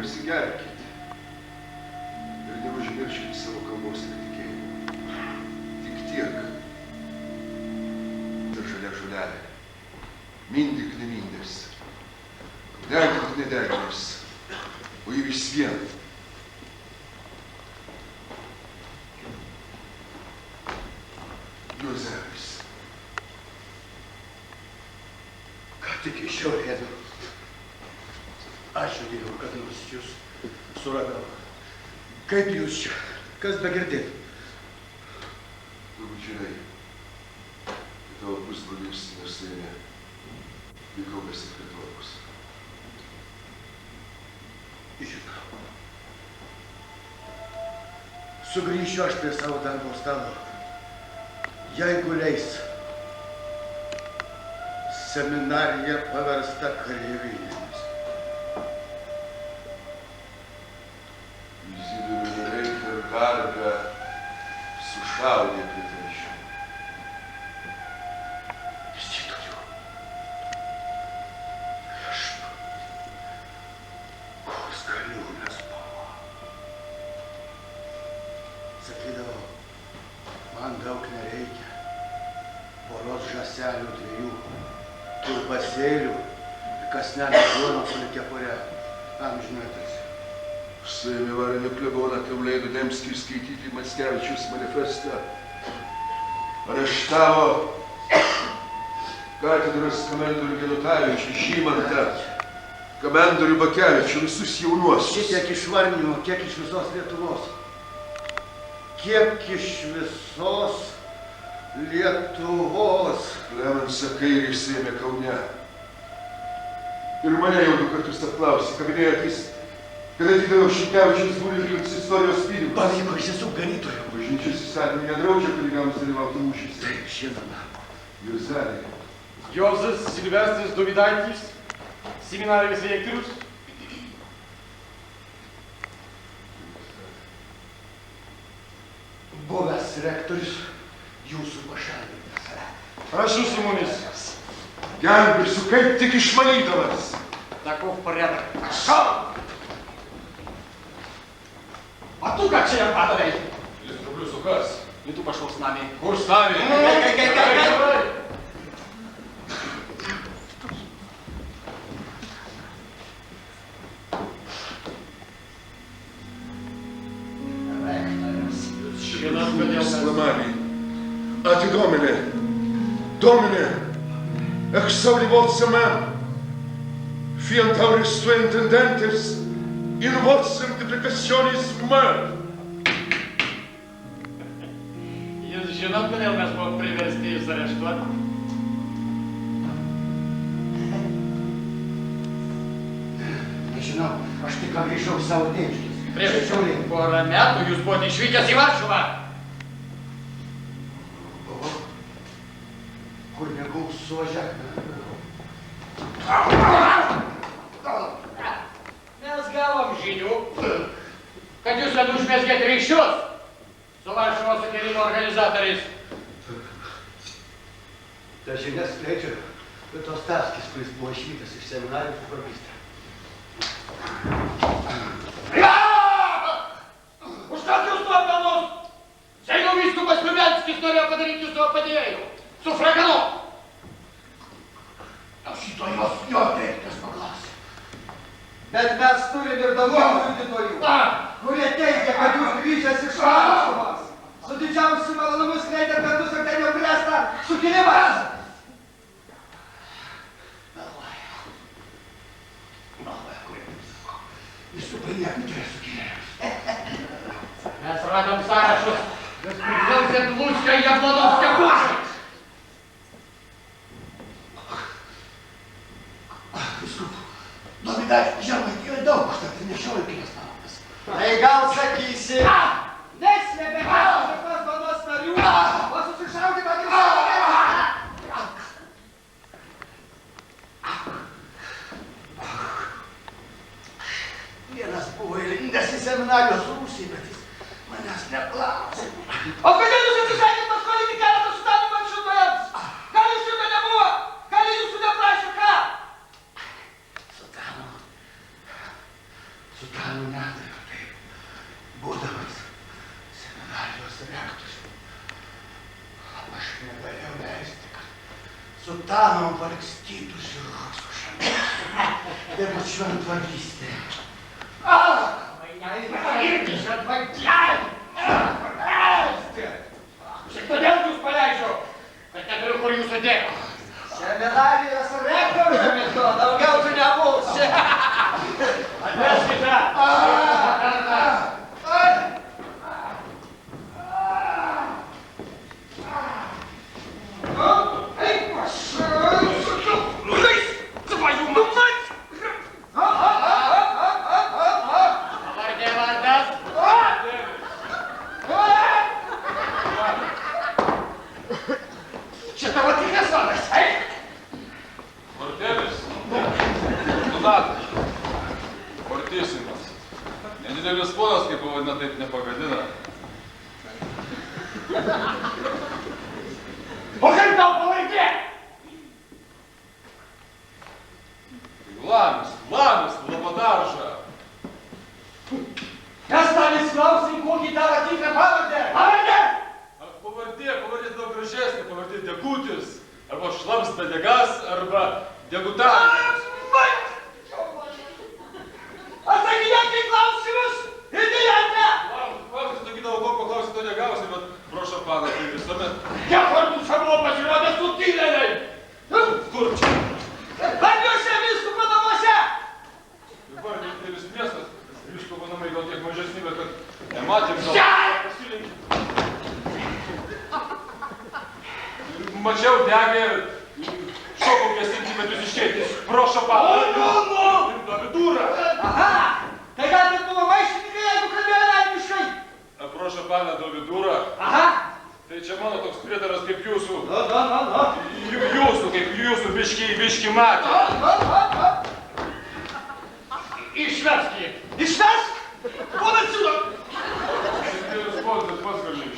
prasigerkit ir neužmirškit savo kalbos ir tikėjimo. Tik tiek. Ta žalia žolelė. Mindyk nemindės. Degink nedeginės. O ji vis vien. Juozelis. Ką tik iš šio rėdo. Ačiū Dievui, kad nors jūs suradau. Kaip jūs čia? Kas begirdėt? Turbūt žinai, kad tavo pusbrolius nesuėmė Vykaubės sekretorius. Žinau. Sugrįšiu aš prie savo darbo stalo. Jeigu leis, seminarija paversta kareivinėmis. Izidorių nereikia ir garbę sušaudė prie telšių. Izidorių. Koks galiūnas buvo. Sakydavau, man daug nereikia. Poros žąselių dviejų, kilpasėlių ir kasnelį duonos su kepure amžinatas. Suėmė varinio kleboną, kam leido Demskiui skaityti Mackevičiaus manifestą. Areštavo katedros komendorių Genutavičių, Žymantą, komendorių Bakevičių, visus jaunuosius. Šitiek iš Varnių, kiek iš visos Lietuvos. Kiek iš visos Lietuvos. Klemensą Kairį suėmė Kaune. Ir mane jau 2 kartus apklausė, kabinėjo akis, kad atidaviau Šimkevičiaus būrininkus istorijos pinigus. Pavyko išsisuk ganytojų. Bažnyčios įstatymai nedraudžia kunigams dalyvauti mūšyse. Taip, žinoma. Juozelė. Juozas Silvestris Dovydaitis, seminarijos rektorius. Buvęs rektorius jūsų pašalintas. Прошу с mumis. Gelbėsiu, kaip tik išmanydamas. Таков порядок. Пошел! А ты как чаем падай? Я рублю указ. И ты пошел с нами. Кур с нами. Сломали. А ты, Domine, exaudivotse mem, fiantauris tu intendentes, in votsem duplicationis mem. Jūs žinot, kodėl mes buvom priversti jūs areštuoti? Nežinau, aš tik ką grįžau į savo tėviškes. Prieš porą metų jūs buvote išvykęs į Varšuvą. Kur nebuvau suvažiavęs. Mes gavom žinių, kad jūs net užmezgėt ryšius su Varšuvos sukilimo organizatoriais. Ta žinia skleidžia tos Tarskis, kuris buvo išvytas iš seminarijos į chormistrą. Už kokius nuopelnus? Seimo vyskupas Liubenskis norėjo padaryti savo padėjėjų. Su fraganu! Aš šito jo teiktas paklausė. Bet mes turim ir daugiau liudytojų, kurie teigia, kad jūs grįžęs iš Varšuvos su didžiausiu malonumu skleidė gandus, ir ten jau bręsta sukilimas. Meluoja, kurie taip sako. Visų paniekintoje sukilėliams. Mes radom sąrašus, kas priklausėt Lūčkai Jablonovskio pušai. Viskup, Dovydaitis žemaitijoje daug užtat nešioju kitas naudas. Tai gal sakysi? Neslėpė šitos bandos narių, o susišaudymą ir Vienas buvo įlindęs į seminarijos rūsį, bet jis manęs neklausė. O kodėl jūs atsisakėt paskolinti keletą sutanų maršrutojams? Gal jūs šito nebuvo? Gal jūsų neprašė ką? Sutanų Sutanom valkstytus ir rozkošėm. Dėmut šventvagystė. Irgi šventvagystė. Štai todėl jūs paleidžiu, kad neturiu kur jūsų dėti. Seminarijos rektorius to, daugiau tu nebus. Atveskite. Pavardė vardas. Čia tavo tikras vardas, Portelis. Donatas. Portisimas. Nedidelis ponas, kaip pavadina, taip nepagadina. O kaip tau pavardė? Lamis, Labodarža. Kas tavęs klausim, kokį tavo tikrą pavardę? Pavardė! Pavardė daug gražesnė, pavardė Degutis. Arba Šlamsbedegas, arba Degutavičius. Atsakinėk į klausimus, idiote! Klausimas sakydavo, ko paklausyti, to negausi, bet prošą paną, tai visuomet. Kiek kartų čia buvo pasirodę sukilėliai? Kur čia? Vargiuose vyskupo namuose! Dabar didelis miestas, Vyskupo namai gal tiek mažesni, bet kad nematėm gal. Pasilinkim. Mačiau degė, šokau gesinti, bet jūs iškeitė. Prošą paną. Vidūrą. Aha! Tai gal tai buvo maištininkai, jeigu kalbėjo lenkiškai? Prošą paną do vidūrą. Aha! Tai čia mano toks prietaras kaip jūsų. No. Jūsų biški matė. Išvesk jį. Išvesk! Būna atsiūdo! Didelis ponas, bet pats gražiai.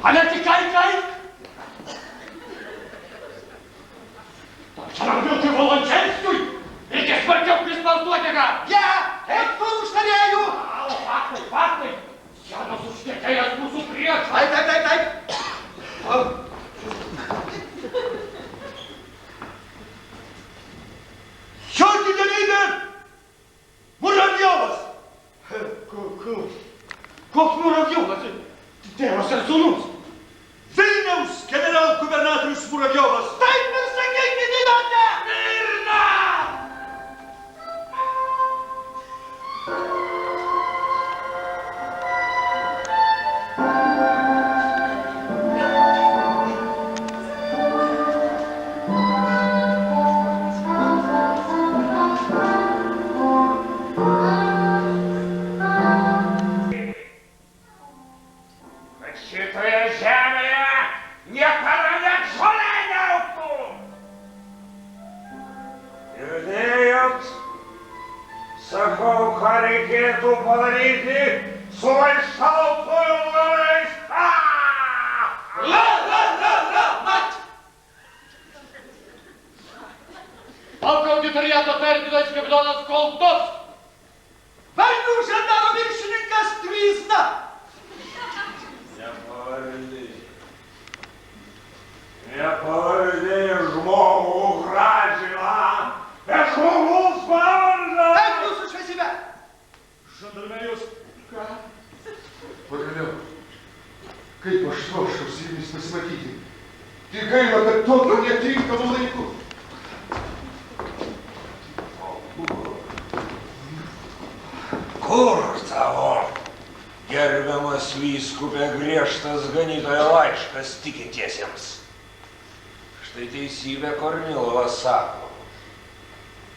A ne tik kai? Čia rambiuoti Volončenskui. Reikia smarkiau prispausduoti ką. Eik tu užtarėjų! Faktai. Sienos užtekėjęs mūsų priešą. Taip. Jo didelybė! Muravjovas! Koks Muravjovas? Tėvas ir sūnus. Vilniaus generalgubernatorius Muravjovas! Taip ir sakykite, idiote! Mirna! Šitoje žemėje niekada net žolė neaugtų. Girdėjot? Sakau, ką reikėtų padaryti su maištautojų narais. Mat! Полка аудиториата Пердинович капитанас Колтовский. Velnių žandaro viršininkas Tvizna! Nepavardė žmogų gražina, bet žmogus pavardą. Taip jūsų šviesime! Žandarmėjus. Pagaliau, kaip aš troškau su jumis pasimatyti. Tik gaila, kad tokiu netinkamu laiku. Kur tavo, gerbiamas vyskupė, griežtas ganytojo laiškas tikintiesiems? Štai teisybė Kornilovas sako,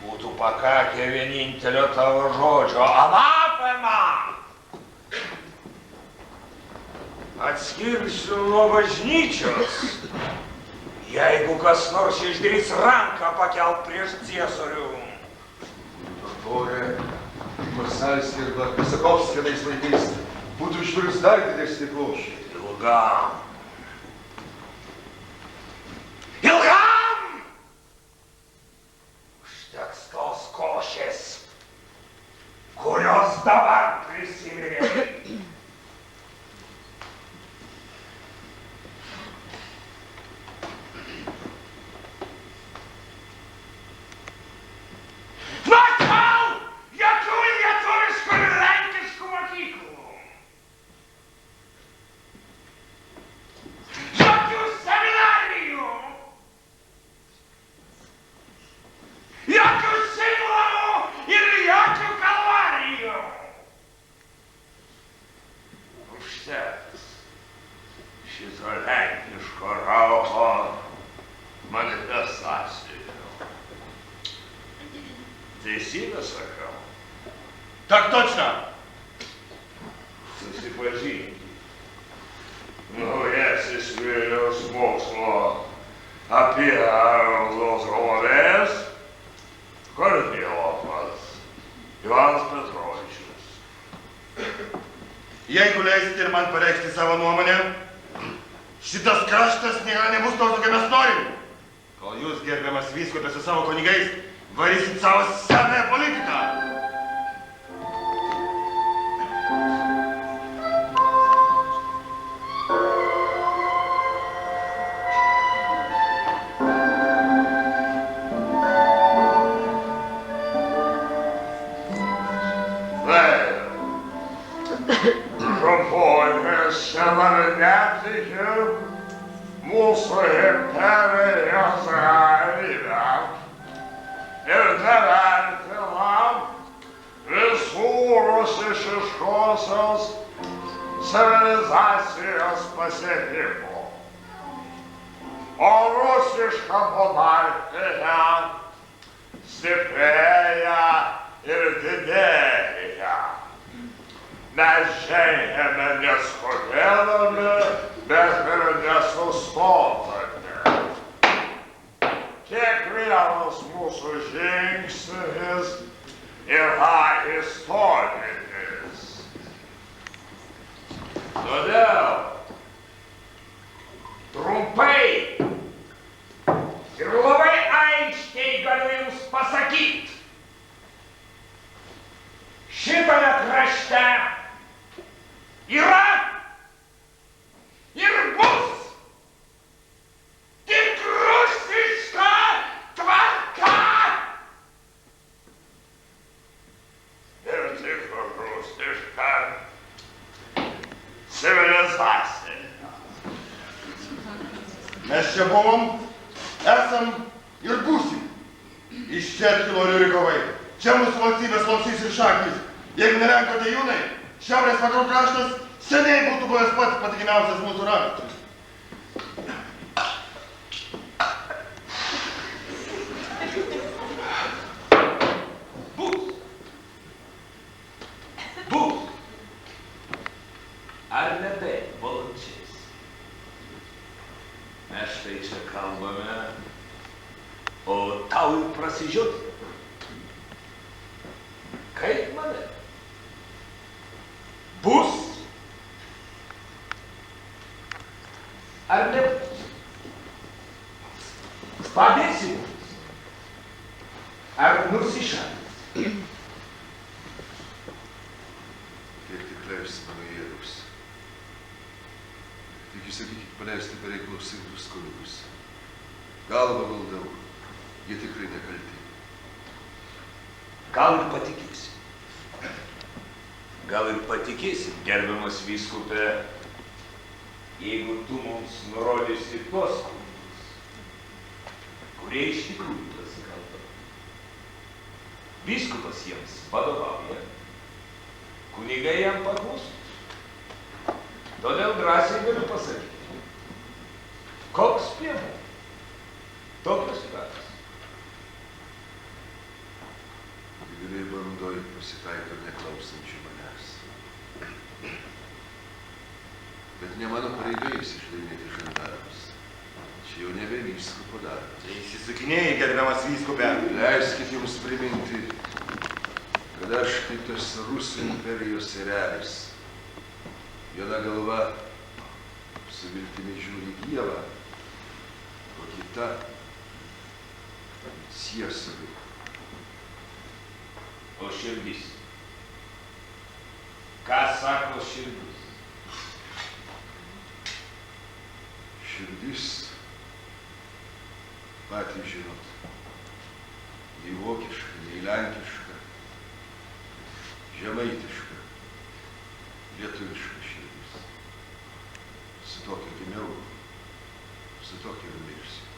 būtų pakakę vienintelio tavo žodžio anatema. Atskirsiu nuo bažnyčios, jeigu kas nors išdrįs ranką pakelt prieš ciesorių. Totorė, Masalskį arba Pisakovskį tais laikais būtų išvirs dar didesnį plošį. Ilgam. Ilgam! Užteks tos košės, kurios dabar prisiminė. šito lenkiško raucho manifestacijų. Teisybę sakau. Так точно! Susipažinkite. Naujasis Vilniaus mokslo apygardos vadovas Kornilovas Ivanas Petrovičius. Jeigu leisite ir man pareikšti savo nuomonę, šitas kraštas niekada nebus toks, kaip mes norim. Kol jūs, gerbiamas vyskupe, su savo kunigais, varysit savo senąją politiką. Mūsų imperijos realybę ir nevertinam visų rusiškosios civilizacijos pasiekimų. O rusiška monarchija stiprėja ir didėja. Mes žengiame neskubėdami, bet ir nesustodami. Kiekvienas mūsų žingsnis yra istorinis. Todėl trumpai ir labai aiškiai galiu jums pasakyti, šitame krašte yra ir bus tik rusiška tvarka. Ir tik rusiška civilizacija. Mes čia buvom, esam ir būsim. Iš čia atkilo Riurikovai. Čia mūsų valstybės lauksis ir šaknis. Jeigu ne Lenko tajūnai, šiaurės vakarų kraštas seniai būtų buvęs pats patikimiausias mūsų raktas. Bus. Ar ne taip, valančiais? Mes štai čia kalbame, o tau ir prasižiūrėti. Kaip mane? Bus? Ar nebus? Padėsi mums? Ar nusišalins? Kiek tik leis mano jėgus. Tik įsakykit paleisti pareiklus imtus kunigus. Galvą valdau, jie tikrai nekalti. Gal ir patikėsi. Gal ir patikėsi, gerbiamas vyskupe, jeigu tu mums nurodysi tuos kunigus, kurie iš tikrųjų prasikalba. Vyskupas jiems vadovauja, kunigai jam paklusnūs. Todėl drąsiai galiu pasakyti, koks piemuo, tokios ratas. Didelėj bandoj pasitaiko neklausančių manęs. Bet ne mano pareiga jais išdavinėti žandarams. Čia jau nebe vyskupo darbas. Tai įsisukinėjai, gerbiamas vyskupe. Leiskit jums priminti, kad aš kaip tas Rusų imperijos erelis. Viena galva su viltimi žiūri į Dievą, o kita ciesorių. O širdis? Ką sako širdis? Širdis, patys žinot, nei vokiška, nei lenkiška, žemaitiška, lietuviška širdis. Su tokia gimiau, su tokia ir mirsiu.